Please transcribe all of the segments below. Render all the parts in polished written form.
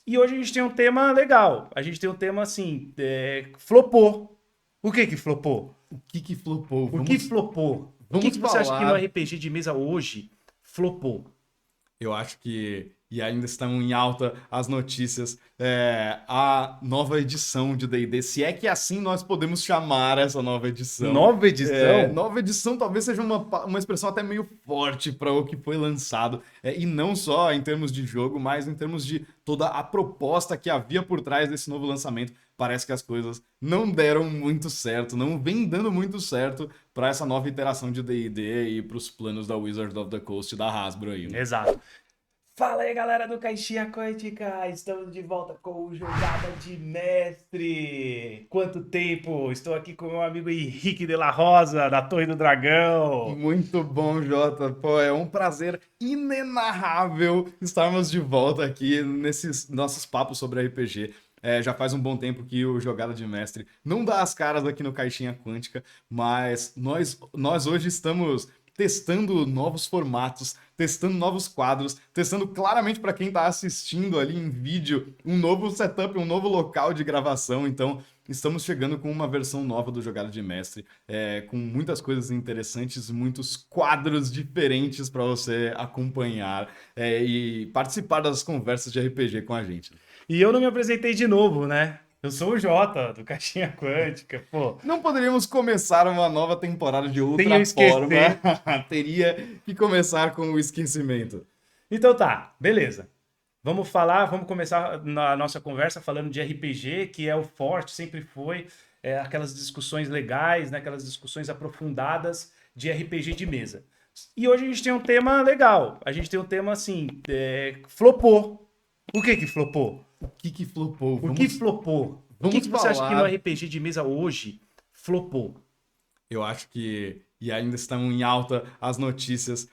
E hoje a gente tem um tema legal. A gente tem um tema assim, flopou. O que que flopou? O que que flopou? O que Vamos, flopou? O que vamos que você acha que no falar. RPG de mesa hoje flopou? Eu acho que, e ainda estão em alta as notícias, a nova edição de D&D, se é que assim nós podemos chamar essa nova edição. Nova edição? Nova edição talvez seja uma expressão até meio forte para o que foi lançado, e não só em termos de jogo, mas em termos de toda a proposta que havia por trás desse novo lançamento. Parece que as coisas não deram muito certo, não vem dando muito certo para essa nova iteração de D&D e para os planos da Wizards of the Coast e da Hasbro aí, né? Exato. Fala aí, galera do Caixinha Quântica! Estamos de volta com o Jogada de Mestre! Quanto tempo! Estou aqui com meu amigo Henrique de la Rosa, da Torre do Dragão! Muito bom, Jota. Pô, é um prazer inenarrável estarmos de volta aqui nesses nossos papos sobre RPG. Já faz um bom tempo que o Jogada de Mestre não dá as caras aqui no Caixinha Quântica, mas nós hoje estamos testando novos formatos, testando novos quadros, testando claramente para quem está assistindo ali em vídeo um novo setup, um novo local de gravação. Então, estamos chegando com uma versão nova do Jogada de Mestre, com muitas coisas interessantes, muitos quadros diferentes para você acompanhar, e participar das conversas de RPG com a gente. E eu não me apresentei de novo, né? Eu sou o Jota, do Caixinha Quântica, pô. Não poderíamos começar uma nova temporada de Sem eu outra forma, esquecer. teria que começar com o esquecimento. Então tá, beleza. Vamos começar na nossa conversa falando de RPG, que é o forte, sempre foi, aquelas discussões legais, né, aquelas discussões aprofundadas de RPG de mesa. E hoje a gente tem um tema legal. A gente tem um tema assim, flopou. O que que flopou? O que que flopou? O que flopou? O que Vamos que você acha que no falar. RPG de mesa hoje flopou? Eu acho que, e ainda estão em alta as notícias,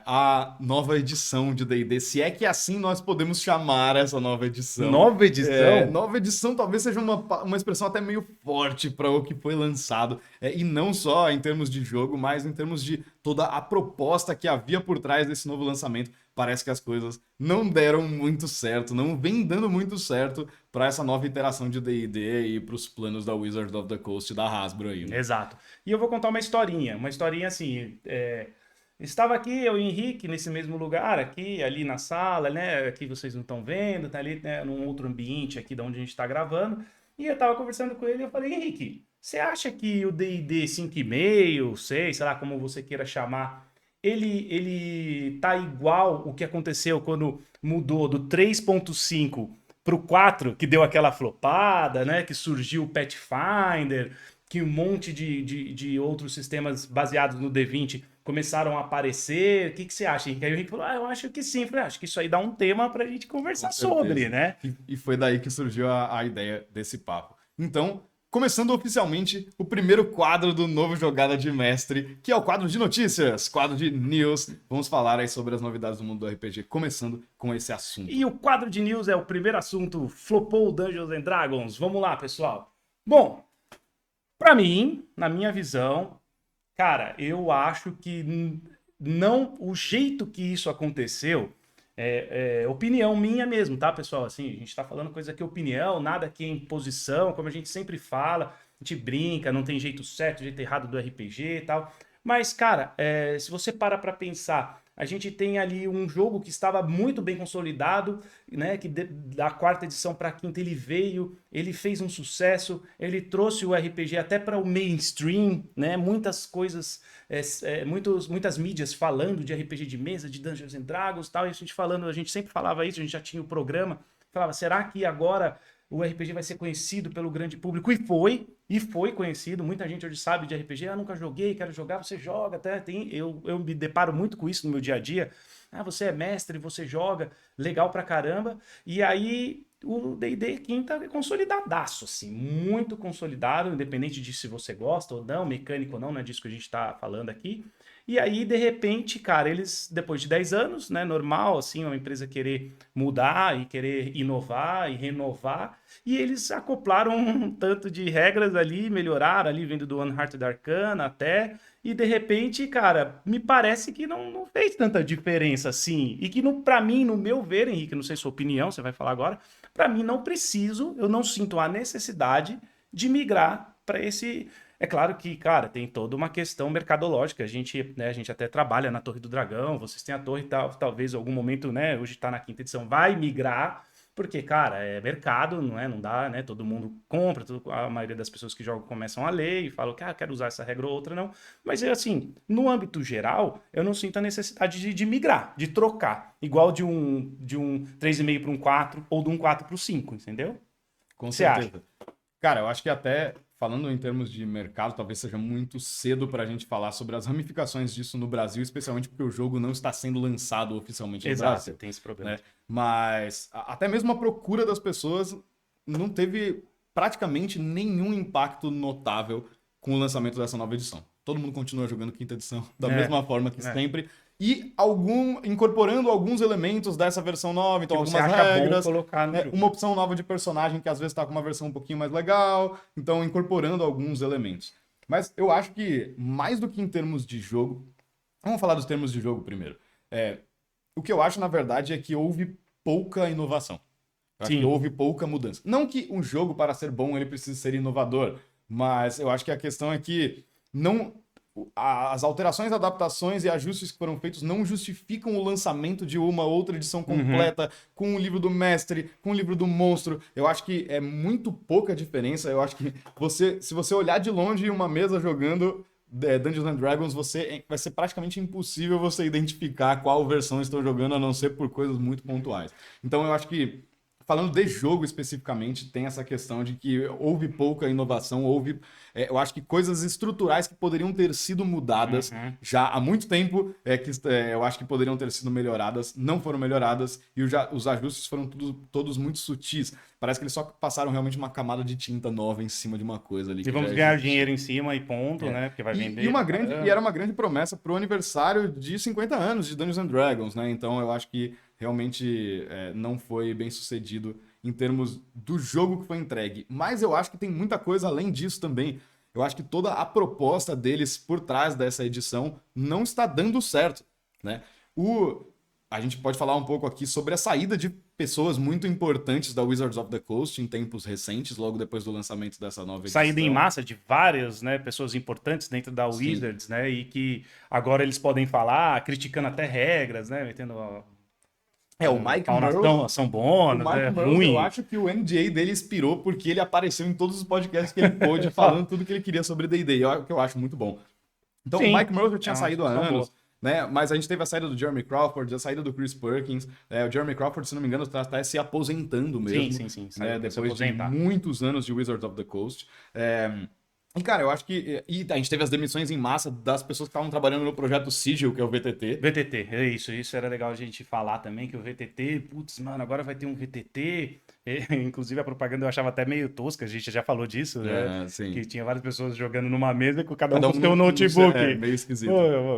a nova edição de D&D, se é que assim nós podemos chamar essa nova edição. Nova edição? Nova edição talvez seja uma expressão até meio forte para o que foi lançado, e não só em termos de jogo, mas em termos de toda a proposta que havia por trás desse novo lançamento. Parece que as coisas não deram muito certo, não vem dando muito certo para essa nova iteração de D&D e para os planos da Wizards of the Coast e da Hasbro aí, né? Exato. E eu vou contar uma historinha assim. Estava aqui eu e o Henrique nesse mesmo lugar, aqui, ali na sala, né? Aqui vocês não estão vendo, tá ali, né, num outro ambiente aqui de onde a gente está gravando. E eu estava conversando com ele e eu falei, Henrique, você acha que o D&D 5,5, 6, sei lá como você queira chamar, ele tá igual o que aconteceu quando mudou do 3.5 para o 4, que deu aquela flopada, né? Que surgiu o Pathfinder, que um monte de outros sistemas baseados no D20 começaram a aparecer. O que você acha, Henrique? Aí o Henrique falou, eu acho que sim. Eu falei, acho que isso aí dá um tema pra gente Com conversar sobre, certeza. né? E foi daí que surgiu a ideia desse papo. Então, começando oficialmente o primeiro quadro do novo Jogada de Mestre, que é o quadro de notícias, quadro de news. Vamos falar aí sobre as novidades do mundo do RPG, começando com esse assunto. E o quadro de news é o primeiro assunto, flopou Dungeons and Dragons. Vamos lá, pessoal. Bom, pra mim, na minha visão, cara, eu acho que não, o jeito que isso aconteceu é opinião minha mesmo, tá, pessoal? Assim, a gente tá falando coisa que é opinião, nada que é imposição, como a gente sempre fala, a gente brinca, não tem jeito certo, jeito errado do RPG e tal. Mas, cara, se você para pra pensar, a gente tem ali um jogo que estava muito bem consolidado, né? Que da quarta edição para a quinta ele veio, ele fez um sucesso, ele trouxe o RPG até para o mainstream, né? Muitas coisas, muitas mídias falando de RPG de mesa, de Dungeons and Dragons, tal. E a gente falando, a gente sempre falava isso, a gente já tinha o programa, falava, será que agora o RPG vai ser conhecido pelo grande público? E foi conhecido. Muita gente hoje sabe de RPG. Ah, nunca joguei, quero jogar. Você joga, até tem. Eu me deparo muito com isso no meu dia a dia. Ah, você é mestre, você joga, legal pra caramba. E aí o D&D quinta é consolidadaço, assim, muito consolidado, independente de se você gosta ou não, mecânico ou não, não é disso que a gente tá falando aqui. E aí, de repente, cara, eles, depois de 10 anos, né, normal, assim, uma empresa querer mudar e querer inovar e renovar, e eles acoplaram um tanto de regras ali, melhoraram ali, vindo do Unhearted Arcana até, e de repente, cara, me parece que não fez tanta diferença assim, e que no, pra mim, no meu ver, Henrique, não sei sua opinião, você vai falar agora, pra mim não preciso, eu não sinto a necessidade de migrar para esse. É claro que, cara, tem toda uma questão mercadológica. A gente até trabalha na Torre do Dragão, vocês têm a torre e tal, talvez em algum momento, né? Hoje está na quinta edição, vai migrar, porque, cara, é mercado, não é? Não dá, né? Todo mundo compra, a maioria das pessoas que jogam começam a ler e falam que, quero usar essa regra ou outra, não. Mas, assim, no âmbito geral, eu não sinto a necessidade de migrar, de trocar. Igual de um 3,5 para um 4 ou de um 4 para o 5, entendeu? Com O que você acha? certeza. Cara, eu acho que até falando em termos de mercado, talvez seja muito cedo para a gente falar sobre as ramificações disso no Brasil, especialmente porque o jogo não está sendo lançado oficialmente no Exato, Brasil, tem esse problema. né? Mas até mesmo a procura das pessoas não teve praticamente nenhum impacto notável com o lançamento dessa nova edição. Todo mundo continua jogando quinta edição da mesma forma que sempre. E incorporando alguns elementos dessa versão nova, então que você algumas acha regras, bom colocar no né, jogo. uma opção nova de personagem que às vezes está com uma versão um pouquinho mais legal, então incorporando alguns elementos. Mas eu acho que, mais do que em termos de jogo, vamos falar dos termos de jogo primeiro. O que eu acho, na verdade, é que houve pouca inovação. Eu acho que Sim. houve pouca mudança. Não que um jogo, para ser bom, ele precise ser inovador, mas eu acho que a questão é que não as alterações, adaptações e ajustes que foram feitos não justificam o lançamento de uma outra edição completa com o livro do mestre, com o livro do monstro. Eu acho que é muito pouca diferença. Eu acho que se você olhar de longe uma mesa jogando Dungeons and Dragons, vai ser praticamente impossível você identificar qual versão estão jogando, a não ser por coisas muito pontuais. Então eu acho que, falando de jogo especificamente, tem essa questão de que houve pouca inovação, eu acho que coisas estruturais que poderiam ter sido mudadas já há muito tempo, eu acho que poderiam ter sido melhoradas, não foram melhoradas, e os ajustes foram todos muito sutis. Parece que eles só passaram realmente uma camada de tinta nova em cima de uma coisa ali. E vamos ganhar dinheiro em cima e ponto, né? Porque vai vender. E era uma grande promessa pro aniversário de 50 anos de Dungeons and Dragons, né? Então eu acho que realmente não foi bem sucedido em termos do jogo que foi entregue. Mas eu acho que tem muita coisa além disso também. Eu acho que toda a proposta deles por trás dessa edição não está dando certo, né? A gente pode falar um pouco aqui sobre a saída de pessoas muito importantes da Wizards of the Coast em tempos recentes, logo depois do lançamento dessa nova edição. Saída em massa de várias, né, pessoas importantes dentro da Wizards, né? E que agora eles podem falar, criticando até regras, né? Metendo o Mike Merle, ação bônus, né? Ruim. Eu acho que o NDA dele expirou porque ele apareceu em todos os podcasts que ele pôde, falando tudo que ele queria sobre D&D, que eu acho muito bom. Então, sim, o Mike Merle já tinha saído há anos, né? Mas a gente teve a saída do Jeremy Crawford, a saída do Chris Perkins. O Jeremy Crawford, se não me engano, está até se aposentando mesmo. Sim. Né? Depois de muitos anos de Wizards of the Coast. E, cara, eu acho que... E a gente teve as demissões em massa das pessoas que estavam trabalhando no projeto Sigil, que é o VTT. VTT, é isso. Isso era legal a gente falar também, que o VTT... Putz, mano, agora vai ter um VTT. Inclusive, a propaganda eu achava até meio tosca. A gente já falou disso, né? Sim. Que tinha várias pessoas jogando numa mesa com cada um com seu notebook. Meio esquisito.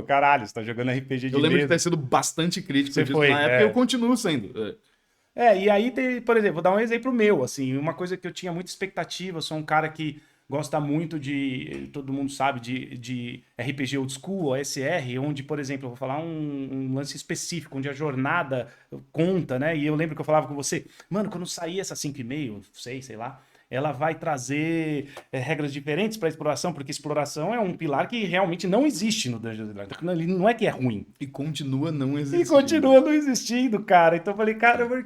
Caralho, você tá jogando RPG de mesa. Eu lembro de ter sido bastante crítico disso na época e eu continuo sendo. E aí, por exemplo, vou dar um exemplo meu, assim, uma coisa que eu tinha muita expectativa, eu sou um cara que gosta muito todo mundo sabe, de RPG old school, OSR, onde, por exemplo, eu vou falar um lance específico, onde a jornada conta, né? E eu lembro que eu falava com você, mano, quando sair essa 5,5, 6, sei lá, ela vai trazer regras diferentes para exploração, porque exploração é um pilar que realmente não existe no Dungeons & Dragons. Não é que é ruim. E continua não existindo. E continua não existindo, cara. Então eu falei, cara, por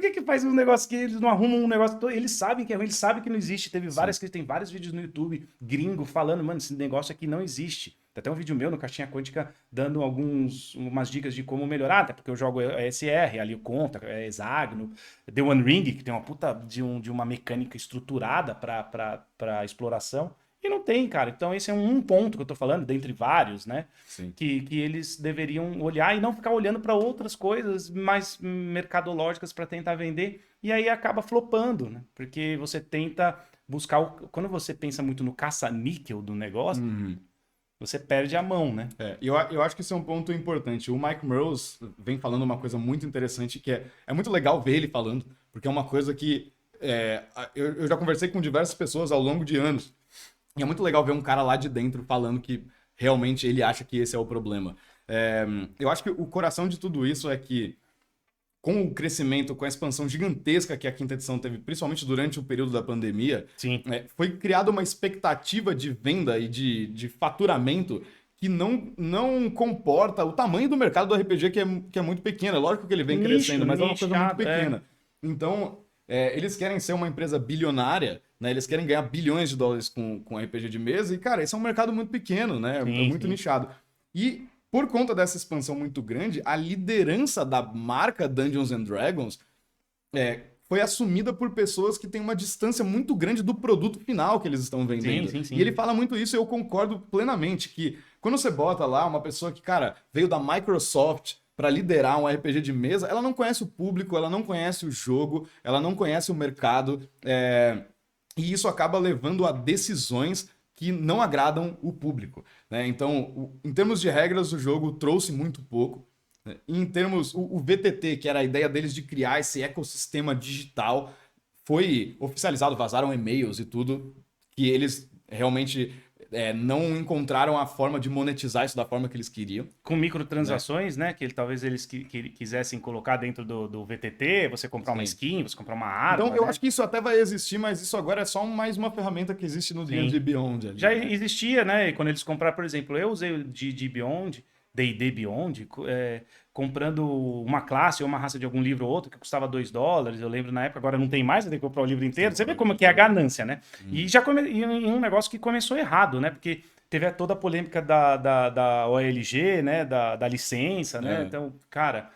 que faz um negócio que eles não arrumam um negócio? Eles sabem que é ruim, eles sabem que não existe. Tem vários vídeos no YouTube gringo falando, mano, esse negócio aqui não existe. Tem até um vídeo meu no Caixinha Quântica dando umas dicas de como melhorar, até porque eu jogo SR, ali conta, Hexagno, The One Ring, que tem uma puta de uma mecânica estruturada para exploração. E não tem, cara. Então esse é um ponto que eu tô falando, dentre vários, né? Sim. Que eles deveriam olhar e não ficar olhando para outras coisas mais mercadológicas para tentar vender. E aí acaba flopando, né? Porque você tenta buscar... Quando você pensa muito no caça-níquel do negócio... você perde a mão, né? Eu acho que isso é um ponto importante. O Mike Mearls vem falando uma coisa muito interessante, que é muito legal ver ele falando, porque é uma coisa que eu já conversei com diversas pessoas ao longo de anos, e é muito legal ver um cara lá de dentro falando que realmente ele acha que esse é o problema. Eu acho que o coração de tudo isso é que, com o crescimento, com a expansão gigantesca que a quinta edição teve, principalmente durante o período da pandemia, Sim. foi criada uma expectativa de venda e de faturamento que não comporta o tamanho do mercado do RPG, que é muito pequeno. É lógico que ele vem crescendo, mas é uma coisa muito pequena. Então, eles querem ser uma empresa bilionária, né? Eles querem ganhar bilhões de dólares com RPG de mesa, e, cara, esse é um mercado muito pequeno, né? Sim, muito nichado. E por conta dessa expansão muito grande, a liderança da marca Dungeons and Dragons foi assumida por pessoas que têm uma distância muito grande do produto final que eles estão vendendo. Sim. E ele fala muito isso, e eu concordo plenamente, que quando você bota lá uma pessoa que, cara, veio da Microsoft para liderar um RPG de mesa, ela não conhece o público, ela não conhece o jogo, ela não conhece o mercado, e isso acaba levando a decisões que não agradam o público, né? Então, em termos de regras, o jogo trouxe muito pouco. Né? Em termos, o VTT, que era a ideia deles de criar esse ecossistema digital, foi oficializado, vazaram e-mails e tudo, que eles realmente não encontraram a forma de monetizar isso da forma que eles queriam. Com microtransações, né? Que talvez eles quisessem colocar dentro do VTT, você comprar uma skin, você comprar uma arma. Então, eu acho que isso até vai existir, mas isso agora é só mais uma ferramenta que existe no D&D Beyond. Ali, já né? existia, né? E quando eles compraram, por exemplo, eu usei o D&D Beyond, D&D Beyond, comprando uma classe ou uma raça de algum livro ou outro que custava $2, eu lembro na época, agora não tem mais, eu tenho que comprar o livro inteiro. Você vê como que é a ganância, né? E e um negócio que começou errado, né? Porque teve toda a polêmica da OLG, né? Da licença, né? Então, cara,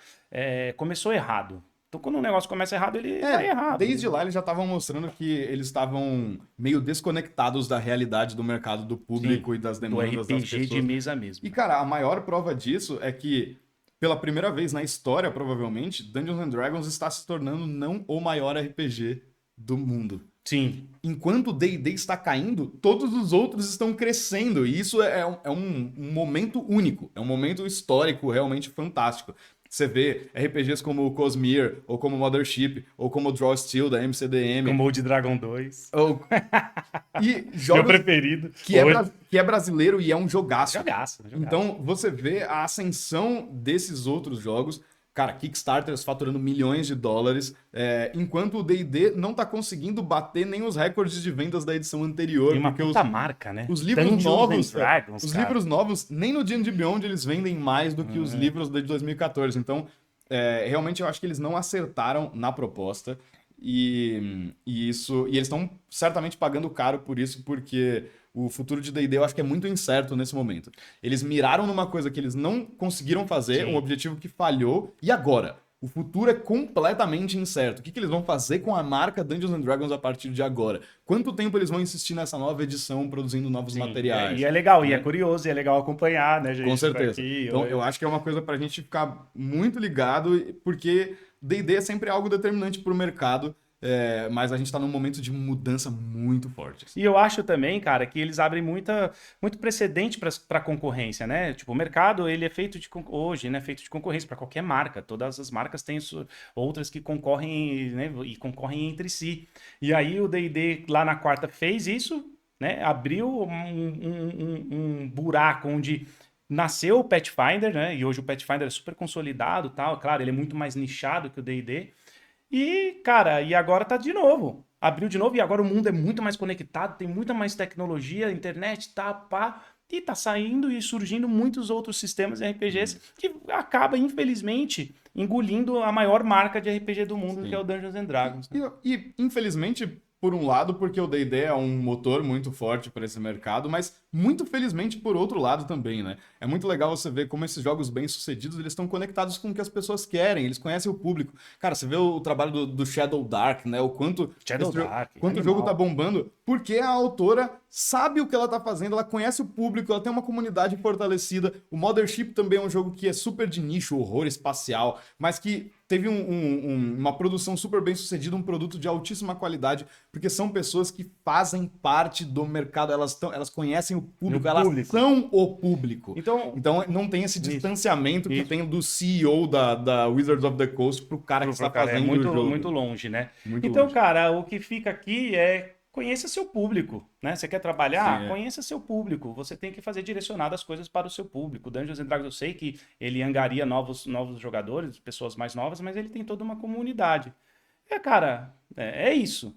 começou errado. Então, quando um negócio começa errado, ele vai errado. Desde lá, eles já estavam mostrando que eles estavam meio desconectados da realidade do mercado, do público e das demandas das pessoas. RPG de mesa mesmo. E, cara, a maior prova disso é que, pela primeira vez na história, provavelmente, Dungeons and Dragons está se tornando não o maior RPG do mundo. Sim. Enquanto o D&D está caindo, todos os outros estão crescendo. E isso é um momento único. É um momento histórico realmente fantástico. Você vê RPGs como o Cosmere, ou como Mothership, ou como Draw Steel da MCDM. Como o de Dragon 2. E jogos Meu preferido. Que é brasileiro e é um jogaço. Jogaço. Então, você vê a ascensão desses outros jogos. Cara, Kickstarters faturando milhões de dólares, enquanto o D&D não tá conseguindo bater nem os recordes de vendas da edição anterior. E uma puta marca, né? Os livros livros novos, nem no D&D Beyond eles vendem mais do que os livros de 2014. Então, realmente eu acho que eles não acertaram na proposta. E eles estão certamente pagando caro por isso, porque o futuro de D&D eu acho que é muito incerto nesse momento. Eles miraram numa coisa que eles não conseguiram fazer, um objetivo que falhou, e agora? O futuro é completamente incerto. O que eles vão fazer com a marca Dungeons and Dragons a partir de agora? Quanto tempo eles vão insistir nessa nova edição, produzindo novos materiais? E é legal, e é curioso, e é legal acompanhar, né, gente? Com certeza. Então, eu acho que é uma coisa pra gente ficar muito ligado, porque D&D é sempre algo determinante pro mercado. Mas a gente tá num momento de mudança muito forte. E eu acho também, cara, que eles abrem muito precedente para concorrência, né? Tipo, o mercado, ele é feito hoje, né? Feito de concorrência para qualquer marca. Todas as marcas têm outras que concorrem, né? E concorrem entre si. E aí o D&D lá na quarta fez isso, né? Abriu um buraco onde nasceu o Pathfinder, né? E hoje o Pathfinder é super consolidado, tal. Claro, ele é muito mais nichado que o D&D. E, cara, e agora tá de novo. Abriu de novo e agora o mundo é muito mais conectado, tem muita mais tecnologia, internet, tá, pá. E tá saindo e surgindo muitos outros sistemas de RPGs que acaba, infelizmente, engolindo a maior marca de RPG do mundo, que é o Dungeons and Dragons. E infelizmente, por um lado, porque o D&D é um motor muito forte para esse mercado, mas muito felizmente por outro lado também, né? É muito legal você ver como esses jogos bem-sucedidos, eles estão conectados com o que as pessoas querem, eles conhecem o público. Cara, você vê o trabalho do Shadow Dark, né? O quanto o jogo tá bombando, porque a autora sabe o que ela tá fazendo, ela conhece o público, ela tem uma comunidade fortalecida. O Mothership também é um jogo que é super de nicho, horror espacial, mas que teve uma produção super bem sucedida, um produto de altíssima qualidade, porque são pessoas que fazem parte do mercado, elas conhecem o público, elas são o público. Então não tem esse distanciamento que tem do CEO da Wizards of the Coast pro cara que está fazendo o jogo. Muito longe, né? Muito então, longe. cara, o que fica aqui é conheça seu público, né? Você quer trabalhar? Sim, Conheça seu público. Você tem que fazer direcionado as coisas para o seu público. Dungeons and Dragons, eu sei que ele angaria novos jogadores, pessoas mais novas, mas ele tem toda uma comunidade. Cara, é isso.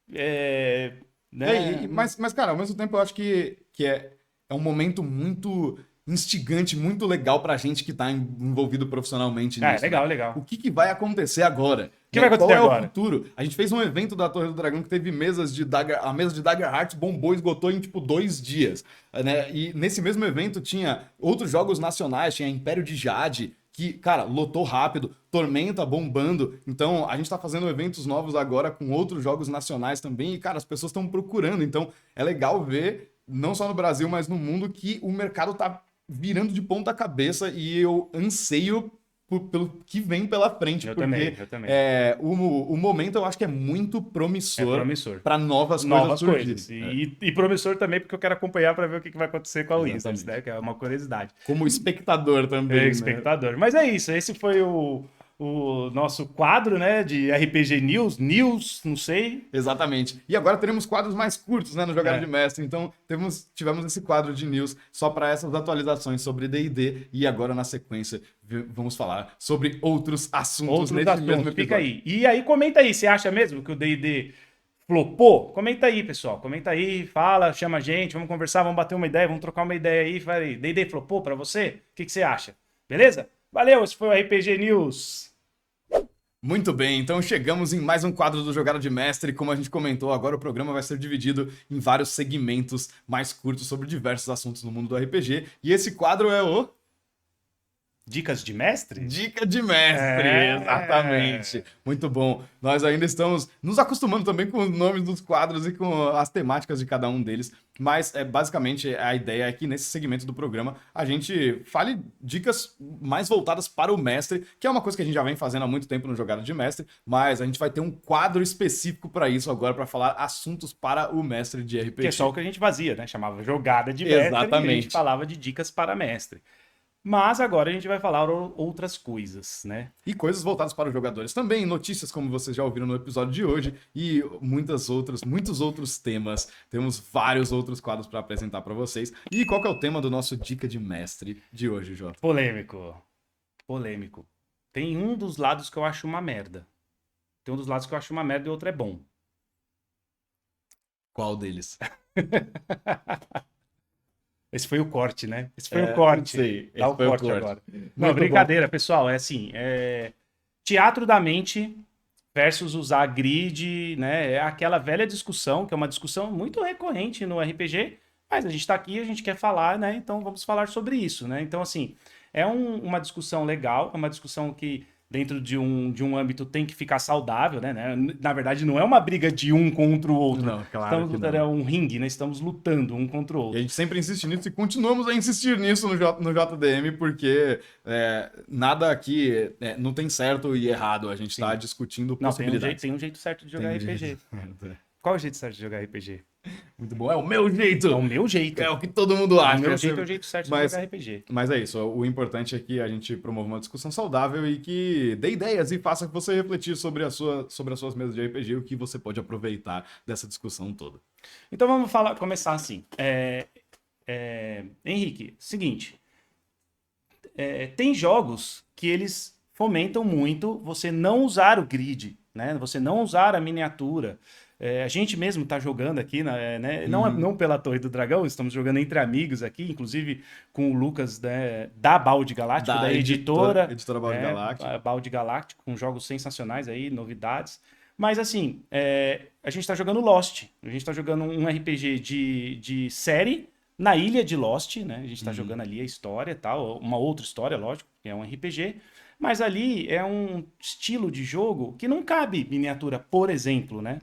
Né? Mas, cara, ao mesmo tempo eu acho que é um momento muito instigante, muito legal pra gente que tá envolvido profissionalmente nisso. Legal. O que vai acontecer agora? O que vai acontecer agora? Qual é o futuro? A gente fez um evento da Torre do Dragão que teve mesas de a mesa de Dagger Hearts bombou e esgotou em, 2 dias. Né? E nesse mesmo evento tinha outros jogos nacionais, tinha Império de Jade, que, cara, lotou rápido, Tormenta bombando. Então, a gente tá fazendo eventos novos agora com outros jogos nacionais também. E, cara, as pessoas estão procurando. Então, é legal ver, não só no Brasil, mas no mundo, que o mercado tá virando de ponta cabeça e eu anseio pelo que vem pela frente. Eu porque também. O momento eu acho que é muito promissor, para novas coisas. E promissor também porque eu quero acompanhar para ver o que vai acontecer com a Wizards, né? Que é uma curiosidade. Como espectador também. Espectador. Mas é isso, esse foi o nosso quadro, né, de RPG News, não sei. Exatamente. E agora teremos quadros mais curtos, né, no Jogada de Mestre. Então, tivemos esse quadro de news só para essas atualizações sobre D&D. E agora, na sequência, vamos falar sobre outros assuntos nesse mesmo episódio. Fica aí. E aí, comenta aí, você acha mesmo que o D&D flopou? Comenta aí, pessoal. Comenta aí, fala, chama a gente, vamos conversar, vamos bater uma ideia, vamos trocar uma ideia aí. Fala aí, D&D flopou para você? O que você acha? Beleza? Valeu, esse foi o RPG News. Muito bem, então chegamos em mais um quadro do Jogada de Mestre. Como a gente comentou, agora o programa vai ser dividido em vários segmentos mais curtos sobre diversos assuntos no mundo do RPG. E esse quadro é o... Dicas de Mestre? Dica de Mestre, exatamente. Muito bom. Nós ainda estamos nos acostumando também com os nomes dos quadros e com as temáticas de cada um deles. Mas, basicamente, a ideia é que nesse segmento do programa a gente fale dicas mais voltadas para o mestre, que é uma coisa que a gente já vem fazendo há muito tempo no Jogada de Mestre, mas a gente vai ter um quadro específico para isso agora, para falar assuntos para o mestre de RPG. Que é só o que a gente fazia, né? Chamava Jogada de Mestre. Exatamente. E a gente falava de dicas para mestre. Mas agora a gente vai falar outras coisas, né? E coisas voltadas para os jogadores também, notícias como vocês já ouviram no episódio de hoje e muitos outros temas. Temos vários outros quadros para apresentar para vocês. E qual que é o tema do nosso Dica de Mestre de hoje, Jota? Polêmico. Tem um dos lados que eu acho uma merda. Tem um dos lados que eu acho uma merda e o outro é bom. Qual deles? Esse foi o corte, né? Esse foi o corte. Sei, dá o corte agora. Não, Muito brincadeira, pessoal. É assim, teatro da mente versus usar grid, né? É aquela velha discussão, que é uma discussão muito recorrente no RPG, mas a gente tá aqui, a gente quer falar, né? Então vamos falar sobre isso, né? Então, assim, é uma discussão legal, é uma discussão que dentro de um âmbito tem que ficar saudável, né? Na verdade, não é uma briga de um contra o outro. Não, claro que não. É um ringue, né? Estamos lutando um contra o outro. E a gente sempre insiste nisso e continuamos a insistir nisso no JDM, porque nada aqui não tem certo e errado. A gente está discutindo possibilidades. Tem um jeito certo de jogar RPG. Qual é o jeito certo de jogar RPG? Muito bom. É o meu jeito. É o meu jeito. É o que todo mundo acha. O meu jeito é o jeito certo de jogar RPG. Mas é isso. O importante é que a gente promova uma discussão saudável e que dê ideias e faça você refletir sobre as suas mesas de RPG e o que você pode aproveitar dessa discussão toda. Então vamos começar assim. Henrique, seguinte. Tem jogos que eles fomentam muito você não usar o grid, né? Você não usar a miniatura. A gente mesmo está jogando aqui, né? Não pela Torre do Dragão, estamos jogando entre amigos aqui, inclusive com o Lucas, né, da Balde Galáctico, da editora Balde Galáctico. Balde Galáctico, com jogos sensacionais aí, novidades. Mas assim, a gente está jogando Lost, a gente está jogando um RPG de série na ilha de Lost, né? A gente está jogando ali a história e tal, uma outra história, lógico, que é um RPG. Mas ali é um estilo de jogo que não cabe miniatura, por exemplo, né?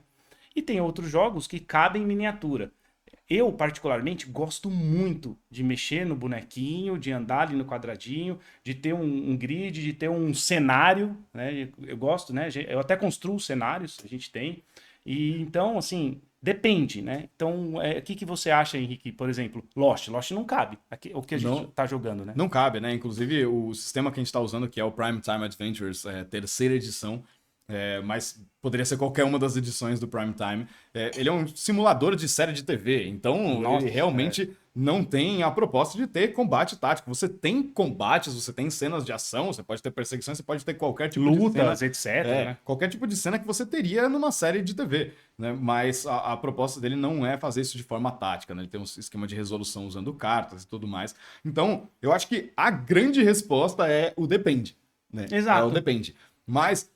E tem outros jogos que cabem miniatura. eu, particularmente, gosto muito de mexer no bonequinho, de andar ali no quadradinho, de ter um grid, de ter um cenário, né? Eu gosto, né? Eu até construo cenários, a gente tem. E então, assim, depende, né? Então, o que que você acha, Henrique, por exemplo, Lost? Lost não cabe, o que a gente tá jogando, né? Não cabe, né? Inclusive, o sistema que a gente está usando, que é o Prime Time Adventures, terceira edição, mas poderia ser qualquer uma das edições do Prime Time. Ele é um simulador de série de TV, então Nossa, ele realmente não tem a proposta de ter combate tático. Você tem combates, você tem cenas de ação, você pode ter perseguições, você pode ter qualquer tipo de lutas, cena, etc, né? qualquer tipo de cena que você teria numa série de TV, né? Mas a proposta dele não é fazer isso de forma tática, né? Ele tem um esquema de resolução usando cartas e tudo mais. Então, eu acho que a grande resposta é o depende, né? Exato. É o depende. Mas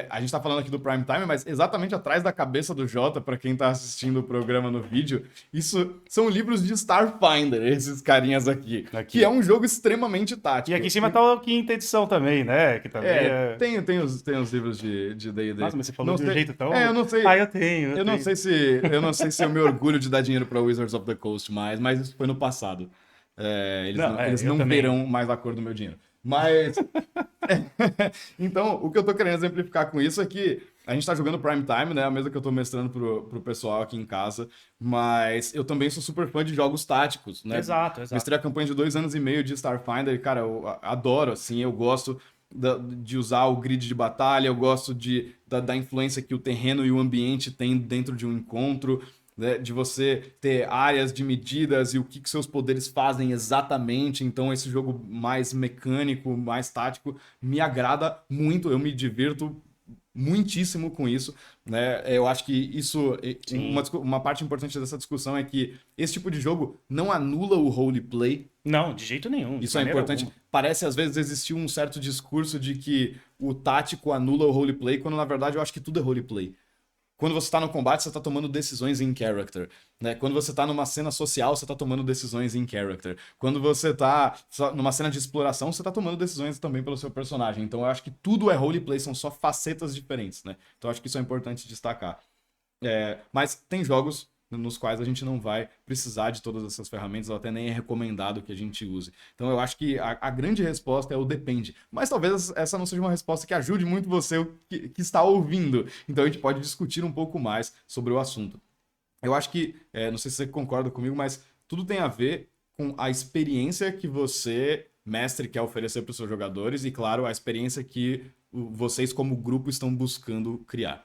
a gente tá falando aqui do Prime Time, mas exatamente atrás da cabeça do Jota, pra quem tá assistindo o programa no vídeo, isso são livros de Starfinder, esses carinhas aqui. Que é um jogo extremamente tático. E aqui em cima tá a quinta edição também, né? Que também tem os livros de D&D. Nossa, mas você falou de um jeito tão... eu não sei. Ah, eu tenho. Não sei se eu me orgulho de dar dinheiro pra Wizards of the Coast mais, mas isso foi no passado. Eles não verão mais a cor do meu dinheiro. Mas... Então, o que eu tô querendo exemplificar com isso é que a gente tá jogando Prime Time, né? A mesa que eu tô mestrando pro pessoal aqui em casa. Mas eu também sou super fã de jogos táticos, né? Exato. Mestrei a campanha de 2 anos e meio de Starfinder e, cara, eu adoro, assim, eu gosto de usar o grid de batalha, eu gosto da influência que o terreno e o ambiente têm dentro de um encontro, né, de você ter áreas de medidas e o que seus poderes fazem exatamente. Então, esse jogo mais mecânico, mais tático, me agrada muito, eu me divirto muitíssimo com isso, né? Eu acho que isso, uma parte importante dessa discussão é que esse tipo de jogo não anula o roleplay. Não, de jeito nenhum. Isso é importante. Alguma. Parece às vezes existir um certo discurso de que o tático anula o roleplay, quando na verdade eu acho que tudo é roleplay. Quando você tá no combate, você tá tomando decisões in character, né? Quando você tá numa cena social, você tá tomando decisões in character. Quando você tá numa cena de exploração, você tá tomando decisões também pelo seu personagem. Então eu acho que tudo é roleplay, são só facetas diferentes, né? Então eu acho que isso é importante destacar. Mas tem jogos nos quais a gente não vai precisar de todas essas ferramentas, ou até nem é recomendado que a gente use. Então eu acho que a grande resposta é o depende. Mas talvez essa não seja uma resposta que ajude muito você que está ouvindo. Então a gente pode discutir um pouco mais sobre o assunto. Eu acho que, não sei se você concorda comigo, mas tudo tem a ver com a experiência que você, mestre, quer oferecer para os seus jogadores e, claro, a experiência que vocês como grupo estão buscando criar.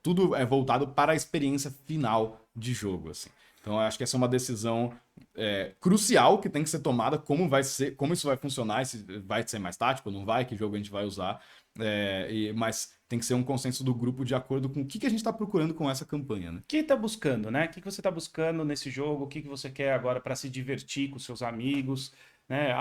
Tudo é voltado para a experiência final de jogo, assim. Então, eu acho que essa é uma decisão crucial que tem que ser tomada, como isso vai funcionar, se vai ser mais tático, não vai, que jogo a gente vai usar, mas tem que ser um consenso do grupo de acordo com o que a gente está procurando com essa campanha, né? O que está buscando, né? O que você está buscando nesse jogo? O que você quer agora para se divertir com seus amigos, né?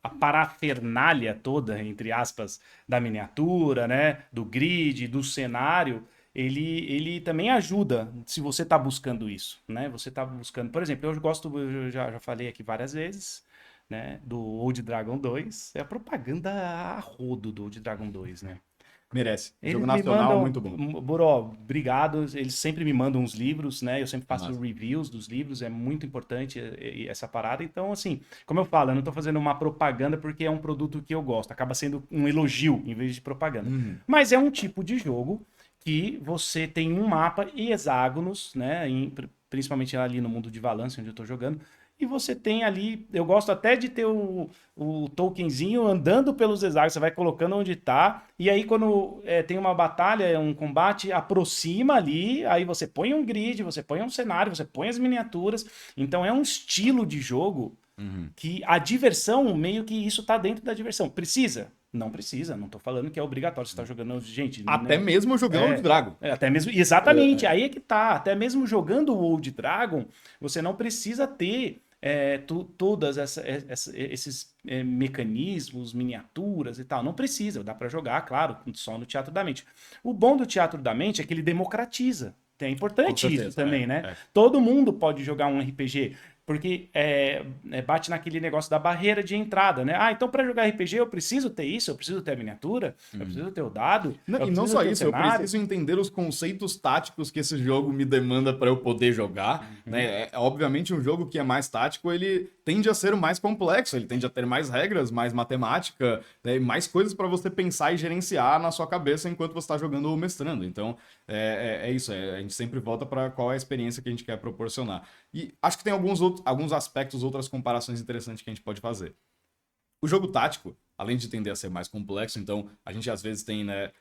A parafernália toda, entre aspas, da miniatura, né? Do grid, do cenário, ele também ajuda se você está buscando isso, né? Você está buscando, por exemplo, eu já falei aqui várias vezes, né? Do Old Dragon 2, é a propaganda a rodo do Old Dragon 2, né? Merece. Eles Jogo nacional, mandam, muito bom. Buró, obrigado. Eles sempre me mandam uns livros, né? Eu sempre faço reviews dos livros, é muito importante essa parada. Então, assim, como eu falo, eu não tô fazendo uma propaganda porque é um produto que eu gosto. Acaba sendo um elogio em vez de propaganda. Mas é um tipo de jogo que você tem um mapa e hexágonos, né? Principalmente ali no mundo de Valance, onde eu tô jogando. E você tem ali, eu gosto até de ter o tokenzinho andando pelos hexágonos, você vai colocando onde tá, e aí quando tem uma batalha, um combate, aproxima ali, aí você põe um grid, você põe um cenário, você põe as miniaturas, então é um estilo de jogo que a diversão, meio que isso tá dentro da diversão. Precisa? Não precisa, não tô falando que é obrigatório, você tá jogando, gente... Até mesmo jogando Old Dragon. Até mesmo, exatamente, aí é que tá, até mesmo jogando o Old Dragon, você não precisa ter... todas esses mecanismos, miniaturas e tal. Não precisa, dá para jogar, claro, só no Teatro da Mente. O bom do Teatro da Mente é que ele democratiza. É importante isso também, né? Todo mundo pode jogar um RPG. porque bate naquele negócio da barreira de entrada, né? Ah, então para jogar RPG eu preciso ter isso, eu preciso ter a miniatura, eu preciso ter o dado, Não, eu e não preciso só ter o isso, eu cenário. preciso entender os conceitos táticos que esse jogo me demanda para eu poder jogar, né? Obviamente, um jogo que é mais tático, ele tende a ser mais complexo, ele tende a ter mais regras, mais matemática, né? Mais coisas para você pensar e gerenciar na sua cabeça enquanto você está jogando ou mestrando. Então, é isso, a gente sempre volta para qual é a experiência que a gente quer proporcionar. E acho que tem alguns aspectos, outras comparações interessantes que a gente pode fazer. O jogo tático, além de tender a ser mais complexo, então a gente às vezes tem, né,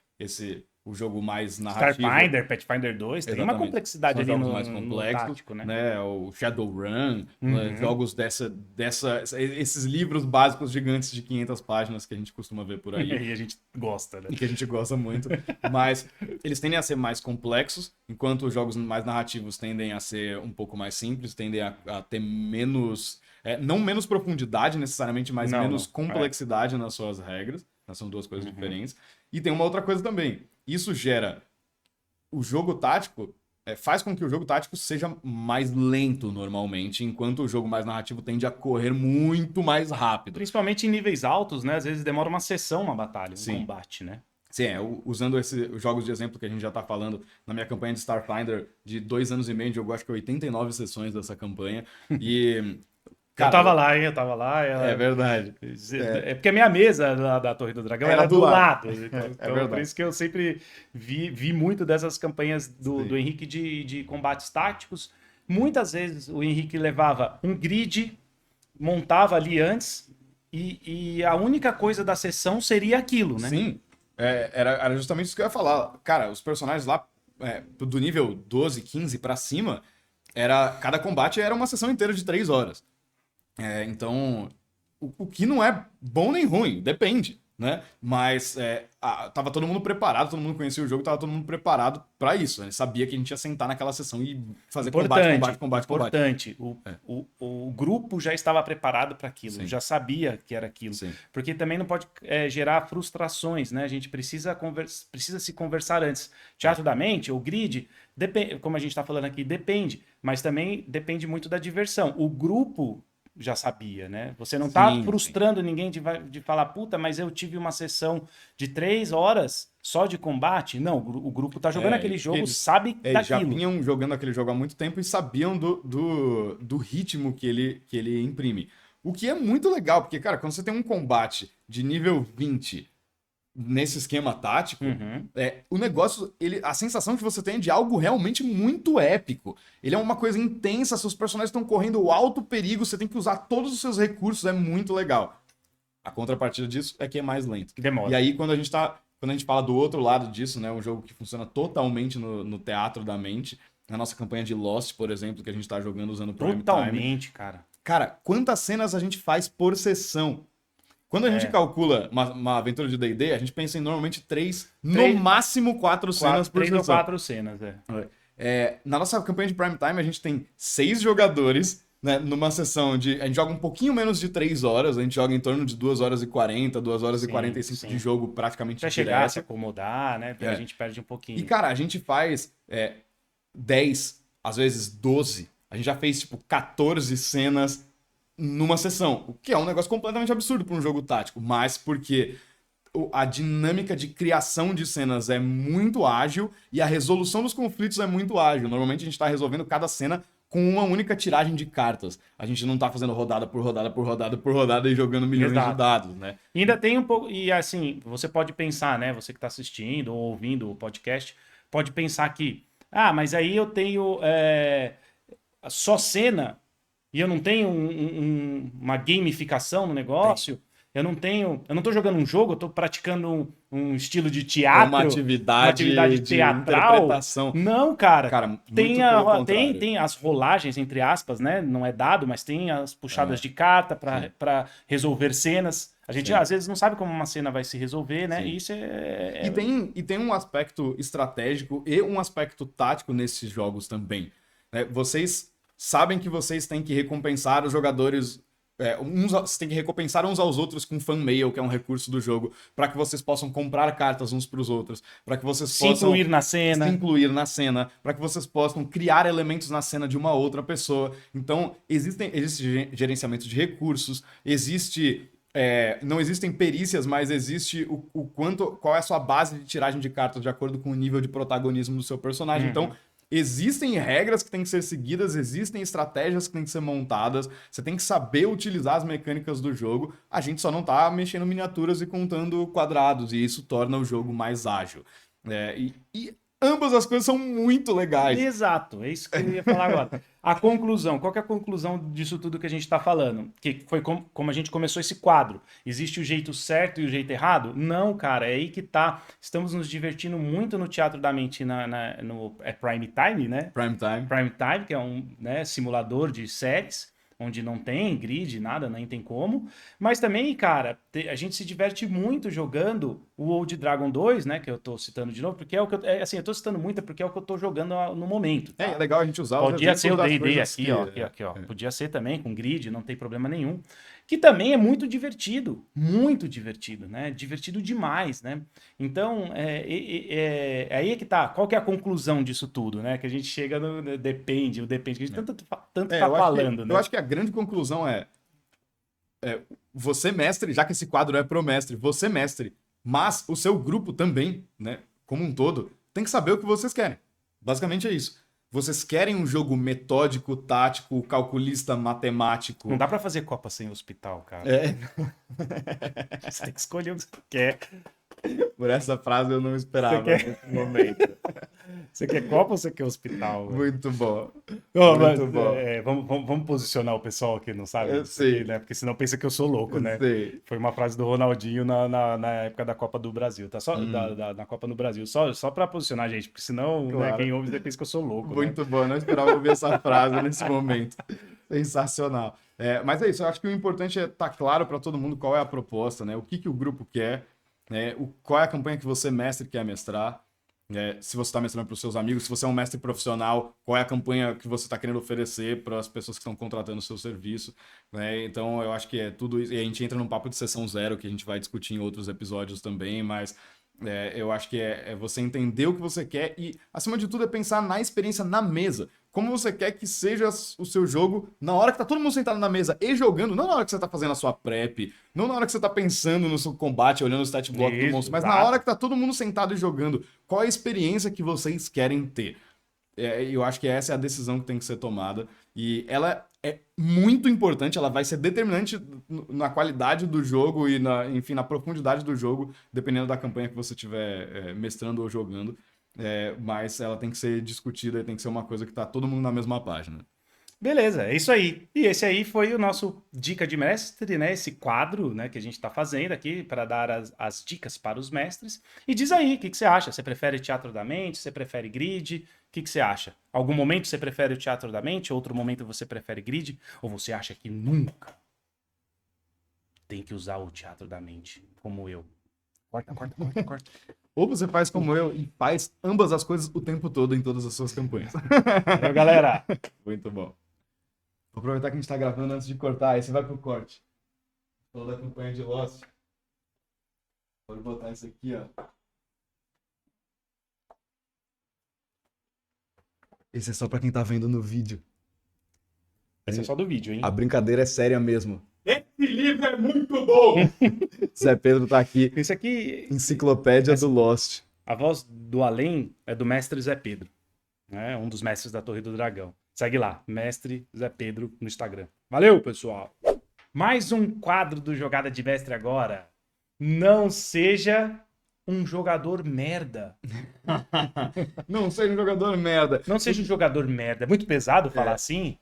o jogo mais narrativo. Starfinder, Pathfinder 2, tem uma complexidade São ali jogos no, mais no complexos, tático, né? O Shadowrun, né, jogos esses livros básicos gigantes de 500 páginas que a gente costuma ver por aí. E a gente gosta, né? E que a gente gosta muito, mas eles tendem a ser mais complexos, enquanto os jogos mais narrativos tendem a ser um pouco mais simples, tendem a ter menos, não menos profundidade necessariamente, mas menos complexidade nas suas regras, são duas coisas diferentes. E tem uma outra coisa também, isso gera o jogo tático, faz com que o jogo tático seja mais lento normalmente, enquanto o jogo mais narrativo tende a correr muito mais rápido. Principalmente em níveis altos, né? Às vezes demora uma sessão, uma batalha, um combate, né? Sim, usando os jogos de exemplo que a gente já tá falando, na minha campanha de Starfinder de 2 anos e meio, eu acho que 89 sessões dessa campanha. E. Cara, eu tava lá, hein? Eu tava lá. É verdade. É porque a minha mesa da Torre do Dragão era do lado. Então, por isso que eu sempre vi muito dessas campanhas do Henrique de combates táticos. Muitas vezes o Henrique levava um grid, montava ali antes, e a única coisa da sessão seria aquilo, né? Sim. Era justamente isso que eu ia falar. Cara, os personagens lá, do nível 12, 15 pra cima, cada combate era uma sessão inteira de 3 horas. Então, o que não é bom nem ruim, depende, né? Mas tava todo mundo preparado, todo mundo conhecia o jogo, tava todo mundo preparado pra isso. Né? Sabia que a gente ia sentar naquela sessão e fazer combate. Importante. O grupo já estava preparado para aquilo, já sabia que era aquilo. Sim. Porque também não pode gerar frustrações, né? A gente precisa se conversar antes. Teatro da mente, ou grid, como a gente está falando aqui, depende. Mas também depende muito da diversão. O grupo já sabia, né? Você não tá frustrando ninguém de falar, puta, mas eu tive uma sessão de 3 horas só de combate. Não, o grupo tá jogando aquele jogo, sabe daquilo. Já vinham jogando aquele jogo há muito tempo e sabiam do ritmo que ele imprime. O que é muito legal, porque, cara, quando você tem um combate de nível 20 nesse esquema tático, o negócio, a sensação que você tem é de algo realmente muito épico. Ele é uma coisa intensa, seus personagens estão correndo alto perigo, você tem que usar todos os seus recursos, é muito legal. A contrapartida disso é que é mais lento. Demora. E aí, quando a gente fala do outro lado disso, né, um jogo que funciona totalmente no teatro da mente, na nossa campanha de Lost, por exemplo, que a gente tá jogando usando o Prime Time. Totalmente, cara. Cara, quantas cenas a gente faz por sessão? Quando a gente calcula uma aventura de D&D, a gente pensa em normalmente 3, no máximo 4 cenas por sessão. 3 ou 4 cenas, Na nossa campanha de Prime Time, a gente tem 6 jogadores, né, numa sessão a gente joga um pouquinho menos de 3 horas, a gente joga em torno de 2 horas e 40, 2 horas e 45 de jogo praticamente direto. Pra chegar, se acomodar, né? A gente perde um pouquinho. E, cara, a gente faz 10, às vezes 12. A gente já fez, 14 cenas numa sessão, o que é um negócio completamente absurdo para um jogo tático, mas porque a dinâmica de criação de cenas é muito ágil e a resolução dos conflitos é muito ágil. Normalmente a gente está resolvendo cada cena com uma única tiragem de cartas. A gente não tá fazendo rodada por rodada por rodada por rodada e jogando milhões de dados, né? E ainda tem um pouco... E assim, você pode pensar, né? Você que tá assistindo ou ouvindo o podcast, pode pensar que... Ah, mas aí eu tenho só cena... E eu não tenho uma gamificação no negócio, eu não tô jogando um jogo, eu tô praticando um estilo de teatro, uma atividade teatral. De interpretação. Não, cara muito tem as rolagens, entre aspas, né? Não é dado, mas tem as puxadas de carta para resolver cenas. A gente às vezes não sabe como uma cena vai se resolver, né? E isso E tem um aspecto estratégico e um aspecto tático nesses jogos também. Né? Vocês sabem que vocês têm que recompensar os jogadores Você tem que recompensar uns aos outros com fan mail, que é um recurso do jogo, para que vocês possam comprar cartas uns para os outros, para que vocês Se possam incluir na cena. se incluir na cena, para que vocês possam criar elementos na cena de uma outra pessoa. Então, existe gerenciamento de recursos, não existem perícias, mas existe qual é a sua base de tiragem de cartas de acordo com o nível de protagonismo do seu personagem. Então, existem regras que têm que ser seguidas, existem estratégias que têm que ser montadas, você tem que saber utilizar as mecânicas do jogo, a gente só não tá mexendo miniaturas e contando quadrados, e isso torna o jogo mais ágil. E ambas as coisas são muito legais. Exato, é isso que eu ia falar agora. A conclusão, qual que é a conclusão disso tudo que a gente está falando? Que foi como a gente começou esse quadro. Existe o jeito certo e o jeito errado? Não, cara, é aí que tá. Estamos nos divertindo muito no Teatro da Mente no Prime Time, né? Prime Time. Prime Time, que é um simulador de séries, onde não tem grid, nada, nem tem como. Mas também, cara, a gente se diverte muito jogando o Old Dragon 2, né? Que eu tô citando de novo, porque é o que eu tô citando muito porque é o que eu tô jogando no momento. Tá? É legal a gente usar Podia ser o D&D aqui, ó. Podia ser também com grid, não tem problema nenhum. Que também é muito divertido, né? Divertido demais, né? Então, aí é que tá. Qual que é a conclusão disso tudo, né? Que a gente chega no depende, que a gente tanto tá falando, né? Eu acho que a grande conclusão você mestre, já que esse quadro é pro mestre, você mestre, mas o seu grupo também, né? Como um todo, tem que saber o que vocês querem. Basicamente é isso. Vocês querem um jogo metódico, tático, calculista, matemático. Não dá pra fazer Copa sem hospital, cara. Você tem que escolher o que você quer. Por essa frase eu não esperava nesse momento. Você quer Copa ou você quer hospital? Muito bom. Muito bom. Vamos posicionar o pessoal que não sabe. Eu sei. Aqui, né? Porque senão pensa que eu sou louco, né? Sei. Foi uma frase do Ronaldinho na época da Copa do Brasil, tá? Só na Copa no Brasil. Só pra posicionar a gente, porque senão Claro. quem ouve pensa que eu sou louco. Muito bom, não esperava ouvir essa frase nesse momento. Sensacional. Mas é isso, eu acho que o importante é estar claro para todo mundo qual é a proposta, né? O que o grupo quer, né? Qual é a campanha que você, mestre, quer mestrar. Se você está mestrando para os seus amigos, se você é um mestre profissional, qual é a campanha que você está querendo oferecer para as pessoas que estão contratando o seu serviço, né? Então, eu acho que é tudo isso. E a gente entra num papo de sessão zero, que a gente vai discutir em outros episódios também, mas eu acho que é você entender o que você quer e, acima de tudo, é pensar na experiência na mesa. Como você quer que seja o seu jogo na hora que tá todo mundo sentado na mesa e jogando, não na hora que você tá fazendo a sua prep, não na hora que você tá pensando no seu combate, olhando o stat block do monstro, mas na hora que tá todo mundo sentado e jogando. Qual é a experiência que vocês querem ter? Eu acho que essa é a decisão que tem que ser tomada e ela é muito importante, ela vai ser determinante na qualidade do jogo e na profundidade do jogo, dependendo da campanha que você estiver mestrando ou jogando. Mas ela tem que ser discutida e tem que ser uma coisa que tá todo mundo na mesma página. Beleza, é isso aí. E esse aí foi o nosso Dica de Mestre, né? Esse quadro, né, que a gente está fazendo aqui para dar as dicas para os mestres. E diz aí, o que você acha? Você prefere Teatro da Mente? Você prefere grid? O que você acha? Algum momento você prefere o Teatro da Mente? Outro momento você prefere grid? Ou você acha que nunca tem que usar o Teatro da Mente, como eu? Corta. Ou você faz como eu e faz ambas as coisas o tempo todo em todas as suas campanhas. Valeu, galera! Muito bom. Vou aproveitar que a gente tá gravando antes de cortar, aí você vai pro corte. Falou da campanha de Lost. Pode botar isso aqui, ó. Esse é só pra quem tá vendo no vídeo. Esse é só do vídeo, hein? A brincadeira é séria mesmo. Esse livro é muito bom! Zé Pedro tá aqui. Isso aqui... Enciclopédia do Lost. A voz do além é do mestre Zé Pedro, né? Um dos mestres da Torre do Dragão. Segue lá, mestre Zé Pedro no Instagram. Valeu, pessoal! Mais um quadro do Jogada de Mestre agora. Não seja um jogador merda. Não seja um jogador merda. Não seja um jogador merda. É muito pesado falar assim?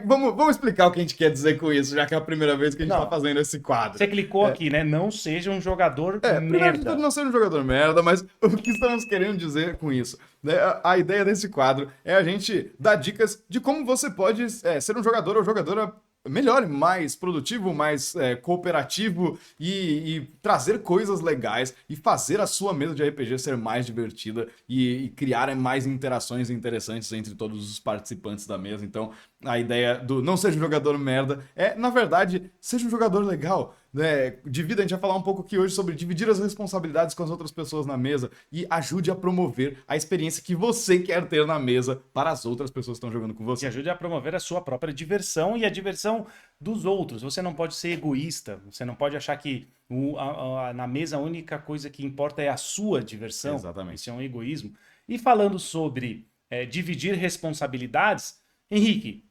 Vamos explicar o que a gente quer dizer com isso, já que é a primeira vez que a gente tá fazendo esse quadro. Você clicou aqui, né? Não seja um jogador Primeiro de merda. tudo, não seja um jogador merda, mas o que estamos querendo dizer com isso? Né? A ideia desse quadro é a gente dar dicas de como você pode ser um jogador ou jogadora melhor, mais produtivo, mais cooperativo e trazer coisas legais e fazer a sua mesa de RPG ser mais divertida e criar mais interações interessantes entre todos os participantes da mesa. Então, a ideia do não seja um jogador merda na verdade, seja um jogador legal. Divida, a gente vai falar um pouco aqui hoje sobre dividir as responsabilidades com as outras pessoas na mesa e ajude a promover a experiência que você quer ter na mesa para as outras pessoas que estão jogando com E você. ajude a promover a sua própria diversão e a diversão dos outros. Você não pode ser egoísta, você não pode achar que na mesa a única coisa que importa é a sua diversão. Exatamente. Isso é um egoísmo. E falando sobre dividir responsabilidades, Henrique,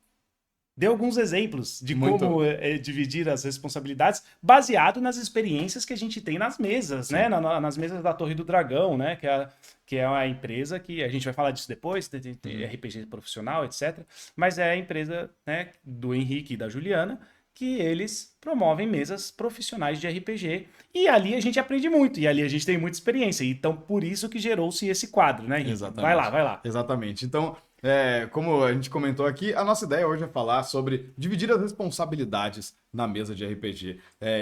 dê alguns exemplos de como dividir as responsabilidades baseado nas experiências que a gente tem nas mesas, né? Nas mesas da Torre do Dragão, né? Que é a empresa que a gente vai falar disso depois, tem RPG profissional, etc. Mas é a empresa, né, do Henrique e da Juliana, que eles promovem mesas profissionais de RPG. E ali a gente aprende muito, e ali a gente tem muita experiência. Então, por isso que gerou-se esse quadro, né, Henrique? Exatamente. Vai lá. Exatamente. Então, como a gente comentou aqui, a nossa ideia hoje é falar sobre dividir as responsabilidades na mesa de RPG.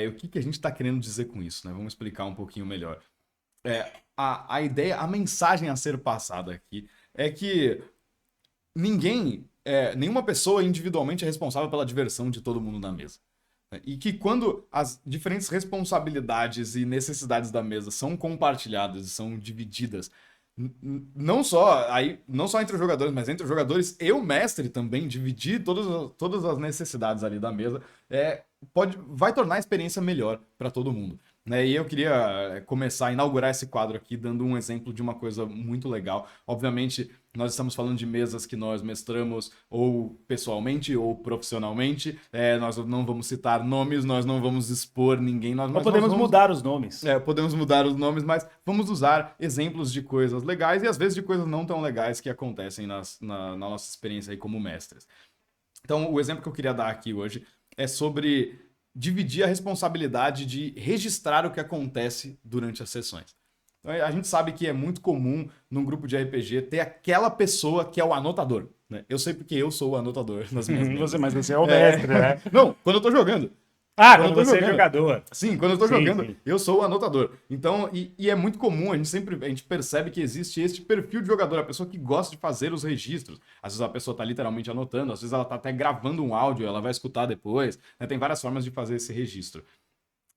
O que a gente está querendo dizer com isso, né? Vamos explicar um pouquinho melhor. A ideia, a mensagem a ser passada aqui é que nenhuma pessoa individualmente é responsável pela diversão de todo mundo na mesa. E que quando as diferentes responsabilidades e necessidades da mesa são compartilhadas e são divididas, não só entre os jogadores, mas entre os jogadores e o mestre também, dividir todas as necessidades ali da mesa, vai tornar a experiência melhor para todo mundo. E eu queria começar a inaugurar esse quadro aqui dando um exemplo de uma coisa muito legal. Obviamente, nós estamos falando de mesas que nós mestramos ou pessoalmente ou profissionalmente. Nós não vamos citar nomes, nós não vamos expor ninguém. Ou podemos mudar os nomes. Podemos mudar os nomes, mas vamos usar exemplos de coisas legais e às vezes de coisas não tão legais que acontecem na nossa experiência aí como mestres. Então, o exemplo que eu queria dar aqui hoje é sobre dividir a responsabilidade de registrar o que acontece durante as sessões. Então, a gente sabe que é muito comum num grupo de RPG ter aquela pessoa que é o anotador, né? Eu sei porque eu sou o anotador nas minhas mesas. Mas você é o mestre, né? Não, quando eu tô jogando. Quando você é jogador. Sim, quando eu tô jogando, eu sou o anotador. Então, e é muito comum, a gente percebe que existe este perfil de jogador, a pessoa que gosta de fazer os registros. Às vezes a pessoa tá literalmente anotando, às vezes ela tá até gravando um áudio, ela vai escutar depois, né? Tem várias formas de fazer esse registro.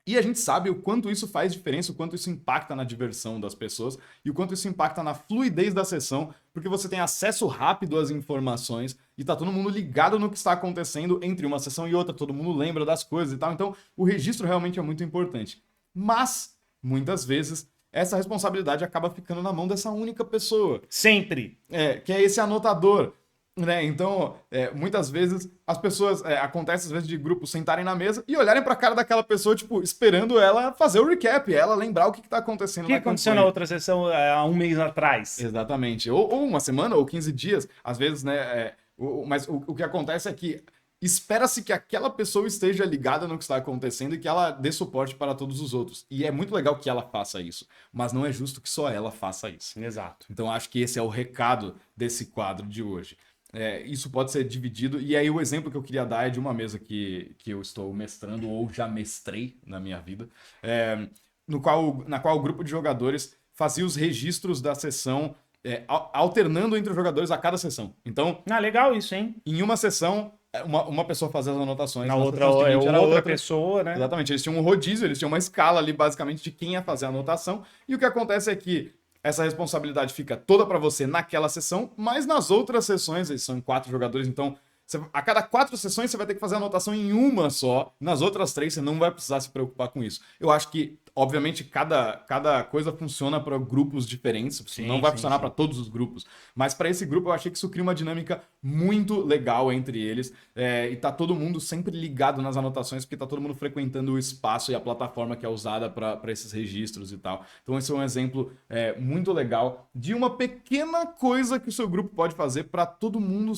E a gente sabe o quanto isso faz diferença, o quanto isso impacta na diversão das pessoas e o quanto isso impacta na fluidez da sessão, porque você tem acesso rápido às informações e tá todo mundo ligado no que está acontecendo entre uma sessão e outra, todo mundo lembra das coisas e tal. Então, o registro realmente é muito importante. Mas, muitas vezes, essa responsabilidade acaba ficando na mão dessa única pessoa. Sempre. Que é esse anotador. Então, muitas vezes, as pessoas, acontece às vezes de grupos sentarem na mesa e olharem pra cara daquela pessoa, tipo, esperando ela fazer o recap, ela lembrar o que tá acontecendo na campanha. O que aconteceu na outra sessão há um mês atrás? Exatamente. Ou uma semana, ou 15 dias, às vezes, né? Mas o que acontece é que espera-se que aquela pessoa esteja ligada no que está acontecendo e que ela dê suporte para todos os outros. E é muito legal que ela faça isso, mas não é justo que só ela faça isso. Exato. Então, acho que esse é o recado desse quadro de hoje. Isso pode ser dividido, e aí o exemplo que eu queria dar é de uma mesa que eu estou mestrando ou já mestrei na minha vida, na qual o grupo de jogadores fazia os registros da sessão alternando entre os jogadores a cada sessão. Então, legal isso, hein? em uma sessão, uma pessoa fazia as anotações. Na outra era outra pessoa, né? Exatamente, eles tinham um rodízio, eles tinham uma escala ali basicamente de quem ia fazer a anotação, e o que acontece é que essa responsabilidade fica toda para você naquela sessão, mas nas outras sessões, eles são 4 jogadores, então a cada 4 sessões você vai ter que fazer a anotação em uma só, nas outras 3 você não vai precisar se preocupar com isso. Eu acho que, obviamente, cada coisa funciona para grupos diferentes, não vai funcionar para todos os grupos, mas para esse grupo eu achei que isso cria uma dinâmica muito legal entre eles, e tá todo mundo sempre ligado nas anotações, porque tá todo mundo frequentando o espaço e a plataforma que é usada para esses registros e tal. Então esse é um exemplo muito legal de uma pequena coisa que o seu grupo pode fazer para todo mundo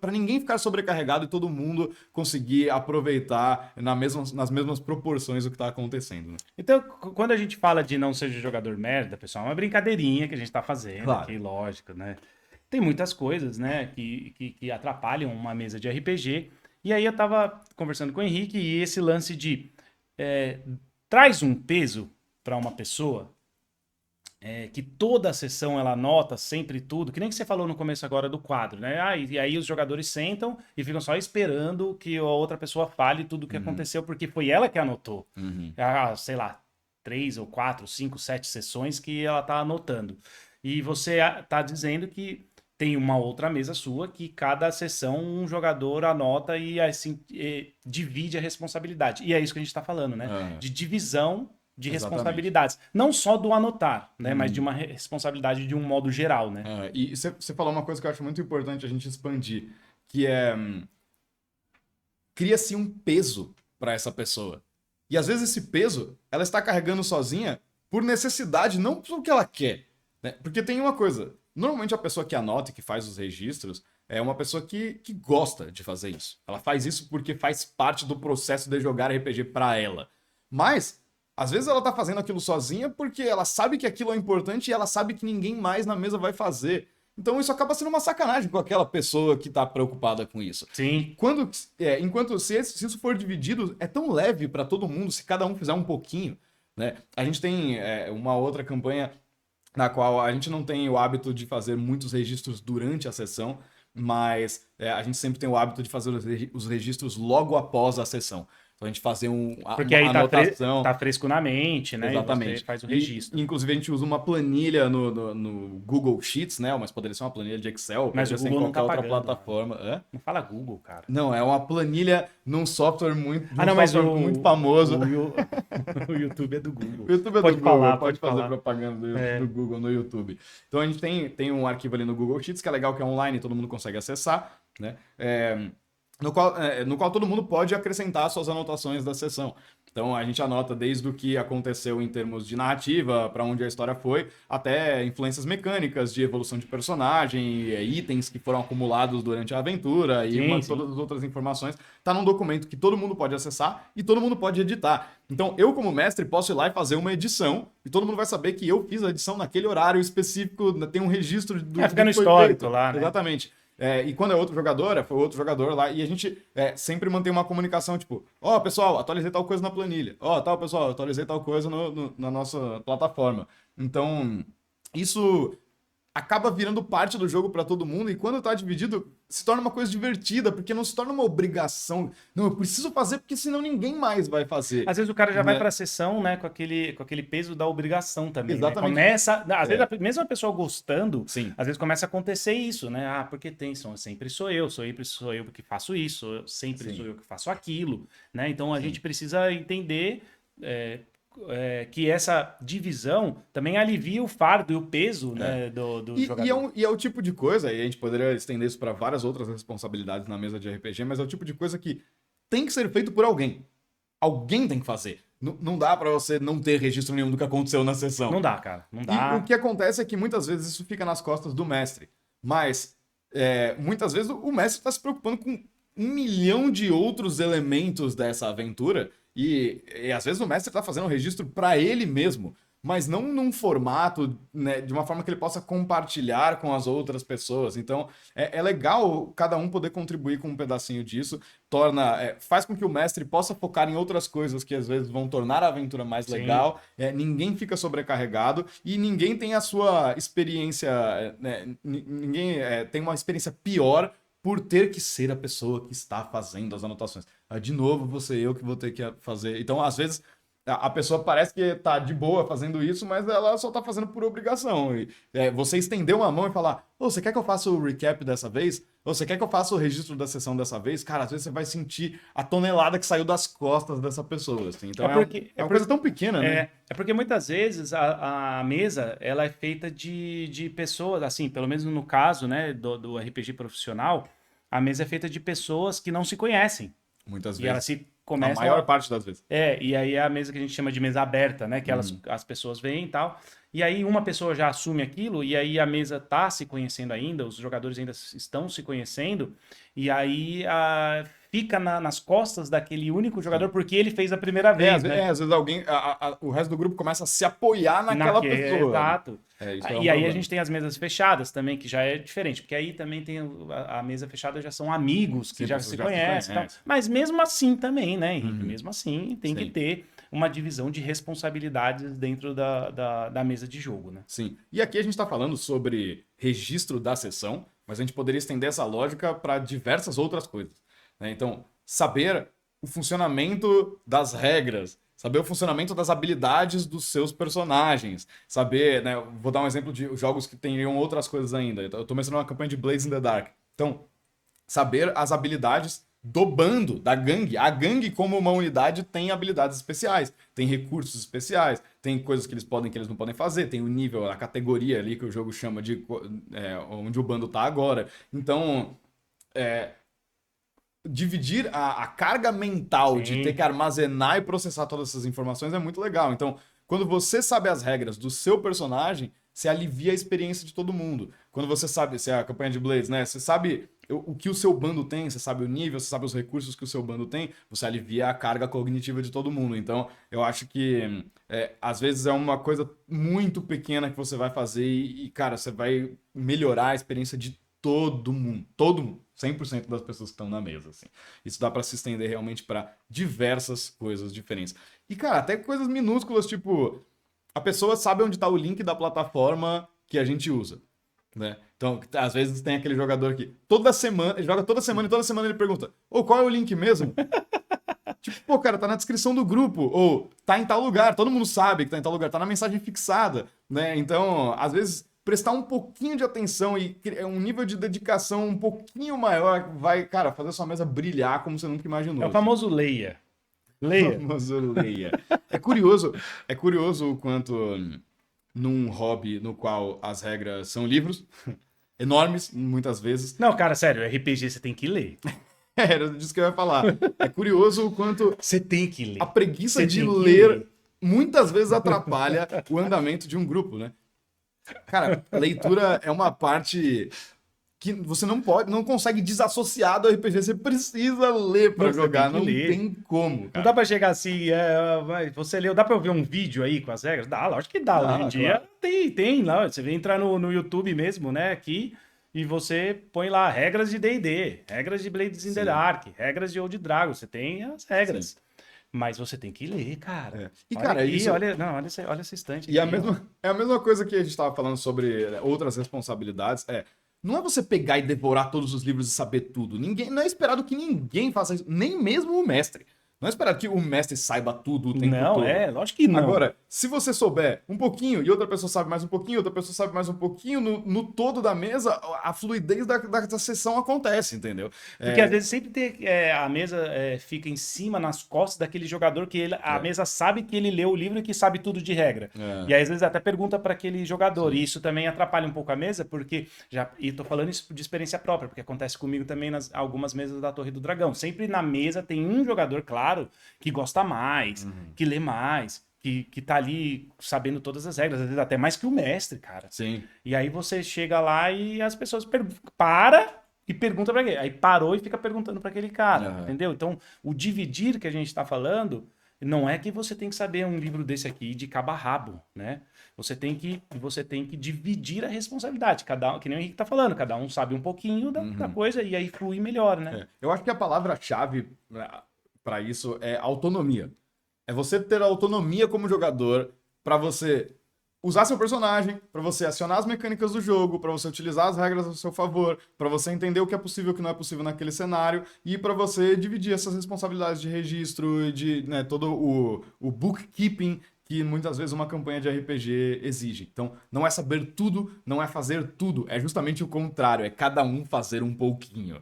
para ninguém ficar sobrecarregado e todo mundo conseguir aproveitar nas mesmas proporções o que tá acontecendo, né? Então, quando a gente fala de não seja jogador merda, pessoal, é uma brincadeirinha que a gente tá fazendo aqui, lógico, né? Tem muitas coisas, né, que atrapalham uma mesa de RPG E aí eu tava conversando com o Henrique e esse lance de traz um peso para uma pessoa, que toda a sessão ela anota sempre tudo, que nem que você falou no começo agora do quadro, né? E aí os jogadores sentam e ficam só esperando que a outra pessoa fale tudo o que aconteceu, porque foi ela que anotou. Sei lá, 3 ou 4, 5, 7 sessões que ela tá anotando. E você tá dizendo que tem uma outra mesa sua que cada sessão um jogador anota e assim divide a responsabilidade. E é isso que a gente está falando, né? De divisão de responsabilidades. Não só do anotar, né? Mas de uma responsabilidade de um modo geral, né? E você falou uma coisa que eu acho muito importante a gente expandir, que é cria-se um peso para essa pessoa. E às vezes esse peso, ela está carregando sozinha por necessidade, não porque ela quer. Né? Porque tem uma coisa, normalmente a pessoa que anota e que faz os registros é uma pessoa que gosta de fazer isso. Ela faz isso porque faz parte do processo de jogar RPG para ela. Mas às vezes ela tá fazendo aquilo sozinha porque ela sabe que aquilo é importante e ela sabe que ninguém mais na mesa vai fazer. Então isso acaba sendo uma sacanagem com aquela pessoa que tá preocupada com isso. Sim. Enquanto se isso for dividido, é tão leve para todo mundo se cada um fizer um pouquinho. Né? A gente tem uma outra campanha na qual a gente não tem o hábito de fazer muitos registros durante a sessão, mas a gente sempre tem o hábito de fazer os registros logo após a sessão. Então a gente fazer porque uma aí anotação. Tá fresco na mente, né? Exatamente. E você faz o registro. Inclusive a gente usa uma planilha no Google Sheets, né? Mas poderia ser uma planilha de Excel, mas poderia ser em qualquer outra plataforma. Não fala Google, cara. Não, é uma planilha num software muito, muito famoso. O YouTube é do Google. O YouTube é pode do falar, Google, pode fazer falar. propaganda do Google no YouTube. Então a gente tem um arquivo ali no Google Sheets, que é legal, que é online, todo mundo consegue acessar, né? No qual todo mundo pode acrescentar suas anotações da sessão. Então a gente anota desde o que aconteceu em termos de narrativa, para onde a história foi, até influências mecânicas de evolução de personagem, itens que foram acumulados durante a aventura todas as outras informações. Tá num documento que todo mundo pode acessar e todo mundo pode editar. Então eu, como mestre, posso ir lá e fazer uma edição e todo mundo vai saber que eu fiz a edição naquele horário específico, tem um registro do fica no histórico lá, né? Exatamente. E quando é outro jogador, foi outro jogador lá, e a gente sempre mantém uma comunicação, tipo, pessoal, atualizei tal coisa na planilha. Pessoal, atualizei tal coisa na nossa plataforma. Então, isso acaba virando parte do jogo para todo mundo, e quando tá dividido, se torna uma coisa divertida, porque não se torna uma obrigação. Não, eu preciso fazer, porque senão ninguém mais vai fazer. Às vezes o cara já vai pra sessão, né, com aquele peso da obrigação também. Exatamente. Né? Às vezes, mesmo a pessoa gostando, Sim. Às vezes começa a acontecer isso, né? Porque sempre sou eu que faço isso, sempre sou eu que faço aquilo, né? Então a gente precisa entender que essa divisão também alivia o fardo e o peso né, do jogador. E é o tipo de coisa, e a gente poderia estender isso para várias outras responsabilidades na mesa de RPG, mas é o tipo de coisa que tem que ser feito por alguém. Alguém tem que fazer. Não dá para você não ter registro nenhum do que aconteceu na sessão. Não dá, cara. Não dá. E o que acontece é que muitas vezes isso fica nas costas do mestre. Mas muitas vezes o mestre está se preocupando com 1 milhão de outros elementos dessa aventura. E às vezes o mestre está fazendo um registro para ele mesmo, mas não num formato, né, de uma forma que ele possa compartilhar com as outras pessoas. Então, é legal cada um poder contribuir com um pedacinho disso, faz com que o mestre possa focar em outras coisas que às vezes vão tornar a aventura mais legal, ninguém fica sobrecarregado e ninguém tem a sua experiência, ninguém tem uma experiência pior por ter que ser a pessoa que está fazendo as anotações. De novo, vou ser eu que vou ter que fazer. Então, às vezes, a pessoa parece que tá de boa fazendo isso, mas ela só tá fazendo por obrigação. E, você estender uma mão e falar, você quer que eu faça o recap dessa vez? Ou você quer que eu faça o registro da sessão dessa vez? Cara, às vezes você vai sentir a tonelada que saiu das costas dessa pessoa. Assim. Então, uma coisa tão pequena, né? É porque muitas vezes a mesa ela é feita de pessoas, assim, pelo menos no caso né, do RPG profissional, a mesa é feita de pessoas que não se conhecem. Muitas vezes. E elas se começam... A maior parte das vezes. E aí é a mesa que a gente chama de mesa aberta, né? Que as pessoas vêm e tal. e aí uma pessoa já assume aquilo, e aí a mesa tá se conhecendo ainda, os jogadores ainda estão se conhecendo, e aí fica nas costas daquele único jogador porque ele fez a primeira vez, né? Às vezes alguém, o resto do grupo começa a se apoiar naquela pessoa. Exato. Isso é um E aí a problema. gente tem as mesas fechadas também, que já é diferente, porque aí também tem a mesa fechada, já são amigos que Sim, já você se já se conhecem. conhece. Mas mesmo assim também, né, Henrique? Mesmo assim tem que Sim. ter uma divisão de responsabilidades dentro da mesa de jogo, né? Sim. E aqui a gente está falando sobre registro da sessão, mas a gente poderia estender essa lógica para diversas outras coisas, né? Então, saber o funcionamento das regras, saber o funcionamento das habilidades dos seus personagens, saber, né? Vou dar um exemplo de jogos que teriam outras coisas ainda. Eu estou mencionando uma campanha de Blades in the Dark. Então, saber as habilidades do bando, da gangue. A gangue, como uma unidade, tem habilidades especiais, tem recursos especiais, tem coisas que eles podem que eles não podem fazer, tem o nível, a categoria ali que o jogo chama de onde o bando tá agora. Então, dividir a carga mental de ter Sim. que armazenar e processar todas essas informações é muito legal. Então, quando você sabe as regras do seu personagem, você alivia a experiência de todo mundo. Quando você sabe, se é a campanha de Blades, né? Você sabe o que o seu bando tem, você sabe o nível, você sabe os recursos que o seu bando tem, você alivia a carga cognitiva de todo mundo. Então, eu acho que às vezes é uma coisa muito pequena que você vai fazer cara, você vai melhorar a experiência de todo mundo, 100% das pessoas que estão na mesa, assim. Isso dá para se estender realmente para diversas coisas diferentes. E, cara, até coisas minúsculas, tipo, a pessoa sabe onde está o link da plataforma que a gente usa, né? Então, às vezes tem aquele jogador que toda semana, ele joga toda semana e toda semana ele pergunta: "Ô, qual é o link mesmo?" Tipo, pô, cara, tá na descrição do grupo, ou tá em tal lugar, todo mundo sabe que tá em tal lugar, tá na mensagem fixada, né? Então, às vezes, prestar um pouquinho de atenção e um nível de dedicação um pouquinho maior vai, cara, fazer sua mesa brilhar como você nunca É imaginou. o famoso leia. Leia. Famoso leia. É curioso o quanto num hobby no qual as regras são livros, enormes, muitas vezes. Não, cara, sério, RPG você tem que ler. Era disso que eu ia falar. É curioso o quanto Você tem que ler. a preguiça Você de tem que ler muitas vezes atrapalha o andamento de um grupo, né? Cara, leitura é uma parte que você não consegue desassociar do RPG. Você precisa ler pra Não, você jogar, tem que não ler. tem como, Não dá cara. pra chegar assim, você leu, dá pra eu ver um vídeo aí com as regras? Dá, lógico que dá. Hoje em Ah, dia claro. tem lá. Você vem entrar no YouTube mesmo, né, aqui, e você põe lá regras de D&D, regras de Blades in the Sim, Dark, regras de Old Dragon. Você tem as sim. regras. Mas você tem que ler, cara. E, Olha cara, aqui, isso. olha, não, olha essa estante E aqui, ó. é a mesma coisa que a gente estava falando sobre outras responsabilidades. Não é você pegar e devorar todos os livros e saber tudo. Não é esperado que ninguém faça isso, nem mesmo o mestre. Não é esperado que o mestre saiba tudo o tempo Não, todo. lógico que não. Agora, se você souber um pouquinho e outra pessoa sabe mais um pouquinho, outra pessoa sabe mais um pouquinho, no todo da mesa, a fluidez da sessão acontece, entendeu? Porque às vezes sempre a mesa fica em cima, nas costas daquele jogador que a mesa sabe que ele leu o livro e que sabe tudo de regra. É, E aí, às vezes até pergunta para aquele jogador. sim. E isso também atrapalha um pouco a mesa, porque e tô falando isso de experiência própria, porque acontece comigo também nas algumas mesas da Torre do Dragão. Sempre na mesa tem um jogador, claro, que gosta mais, que lê mais, que tá ali sabendo todas as regras, às vezes até mais que o mestre, cara. Sim. E aí você chega lá e as pessoas para e pergunta pra quê? Aí parou e fica perguntando pra aquele cara, Aham. entendeu? Então, o dividir que a gente tá falando não é que você tem que saber um livro desse aqui de cabo a rabo, né? Você tem que dividir a responsabilidade. Que nem o Henrique tá falando, cada um sabe um pouquinho da coisa e aí flui melhor, né? Eu acho que a palavra-chave para isso é autonomia. É você ter autonomia como jogador para você usar seu personagem, para você acionar as mecânicas do jogo, para você utilizar as regras a seu favor, para você entender o que é possível e o que não é possível naquele cenário e para você dividir essas responsabilidades de registro e de todo o bookkeeping que muitas vezes uma campanha de RPG exige. Então, não é saber tudo, não é fazer tudo, é justamente o contrário, é cada um fazer um pouquinho.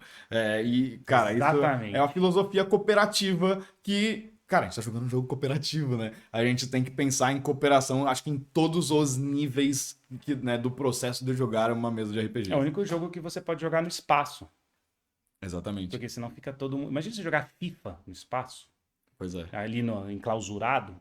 Cara, isso é uma Exatamente. filosofia cooperativa que, cara, a gente tá jogando um jogo cooperativo, né? A gente tem que pensar em cooperação, acho que em todos os níveis né, do processo de jogar uma mesa de É o RPG. único jogo que você pode jogar no espaço, Exatamente. porque senão fica todo mundo. Imagina você jogar FIFA no espaço, Pois é. ali no enclausurado.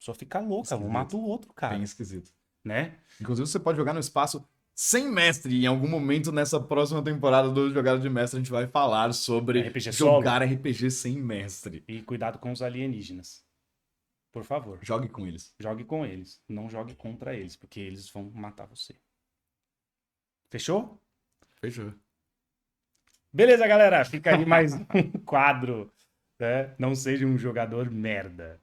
pessoa fica louca, um Esquisito. mata o outro, cara, Bem esquisito. né? Inclusive, você pode jogar no espaço sem mestre. Em algum momento nessa próxima temporada do Jogada de Mestre, a gente vai falar sobre RPG jogar solo. RPG sem mestre. E cuidado com os alienígenas. Por favor, Jogue com eles. jogue com eles, não jogue contra eles, porque eles vão matar você. Fechou? Fechou. Beleza, galera, fica aí mais um quadro, né? Não seja um jogador merda.